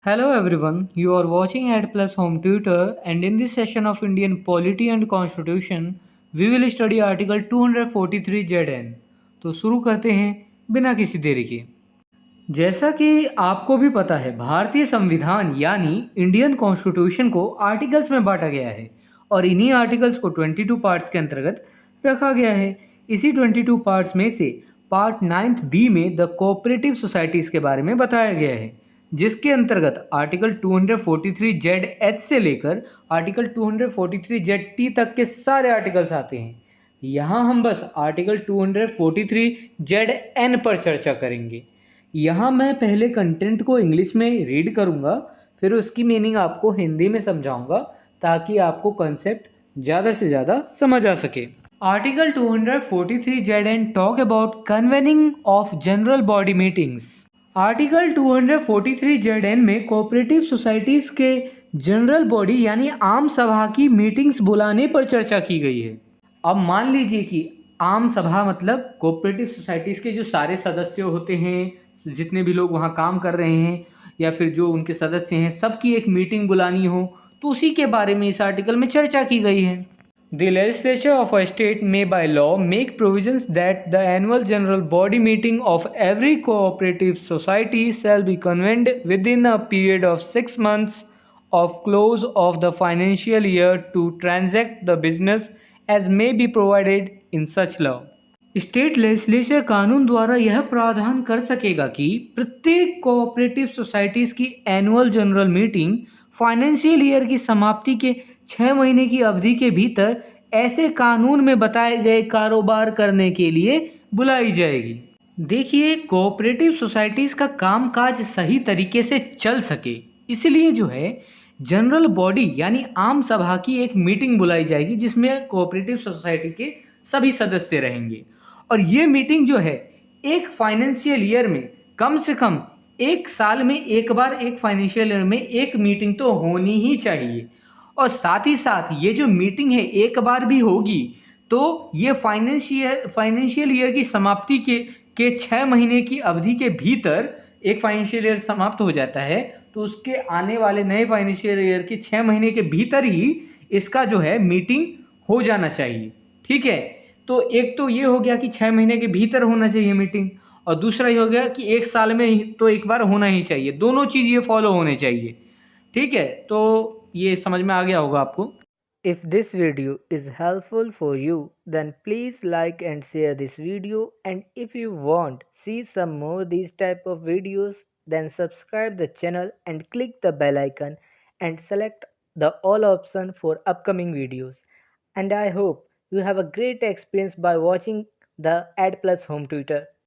Hello everyone, you are watching Ad Plus Home Tutor, and in this session of Indian Polity and Constitution, we will study Article 243 ZN। तो शुरू करते हैं बिना किसी देरी के। जैसा कि आपको भी पता है, भारतीय संविधान यानी इंडियन कॉन्स्टिट्यूशन को आर्टिकल्स में बांटा गया है और इन्हीं आर्टिकल्स को 22 पार्ट्स के अंतर्गत रखा गया है। इसी 22 पार्ट्स में से पार्ट 9th बी में द कोऑपरेटिव सोसाइटीज़ के बारे में बताया गया है, जिसके अंतर्गत आर्टिकल 243 जेड एच से लेकर आर्टिकल 243 जेड टी तक के सारे आर्टिकल्स आते हैं। यहाँ हम बस आर्टिकल 243 जेड एन पर चर्चा करेंगे। यहाँ मैं पहले कंटेंट को इंग्लिश में रीड करूँगा, फिर उसकी मीनिंग आपको हिंदी में समझाऊँगा ताकि आपको कंसेप्ट ज़्यादा से ज़्यादा समझ आ सके। Article 243 Z N talk about convening of general body meetings. Article 243 Z N में कोऑपरेटिव सोसाइटीज़ के जनरल बॉडी यानी आम सभा की मीटिंग्स बुलाने पर चर्चा की गई है। अब मान लीजिए कि आम सभा मतलब कोऑपरेटिव सोसाइटीज़ के जो सारे सदस्य होते हैं, जितने भी लोग वहाँ काम कर रहे हैं या फिर जो उनके सदस्य हैं, सबकी एक मीटिंग बुलानी हो, तो उसी के बारे में इस आर्टिकल में चर्चा की गई है। The legislature of a state may by law make provisions that the annual general body meeting of every cooperative society shall be convened within a period of 6 months of close of the financial year to transact the business as may be provided in such law। State legislature कानून द्वारा यह प्रावधान कर सकेगा कि प्रत्येक cooperative societies की annual general meeting financial year की समाप्ति के 6 महीने की अवधि के भीतर ऐसे कानून में बताए गए कारोबार करने के लिए बुलाई जाएगी। देखिए, कोऑपरेटिव सोसाइटीज़ का कामकाज सही तरीके से चल सके, इसलिए जो है जनरल बॉडी यानी आम सभा की एक मीटिंग बुलाई जाएगी जिसमें कोऑपरेटिव सोसाइटी के सभी सदस्य रहेंगे। और ये मीटिंग जो है एक फाइनेंशियल ईयर में कम से कम एक साल में एक बार, एक फाइनेंशियल ईयर में एक मीटिंग तो होनी ही चाहिए। और साथ ही साथ ये जो मीटिंग है एक बार भी होगी तो ये फाइनेंशियल ईयर की समाप्ति के 6 महीने की अवधि के भीतर, एक फाइनेंशियल ईयर समाप्त हो जाता है तो उसके आने वाले नए फाइनेंशियल ईयर के 6 महीने के भीतर ही इसका जो है मीटिंग हो जाना चाहिए। ठीक है, तो एक तो ये हो गया कि 6 महीने के भीतर होना चाहिए मीटिंग, और दूसरा ये हो गया कि एक साल में ही तो एक बार होना ही चाहिए। दोनों चीज़ ये फॉलो होने चाहिए। ठीक है, तो ये समझ में आ गया होगा आपको। If this video is helpful for you, then please like and share this video, and if you want see some more these type of videos, then subscribe the channel and click the bell icon and select the all option for upcoming videos. And I hope you have a great experience by watching the Ad Plus Home Tutor.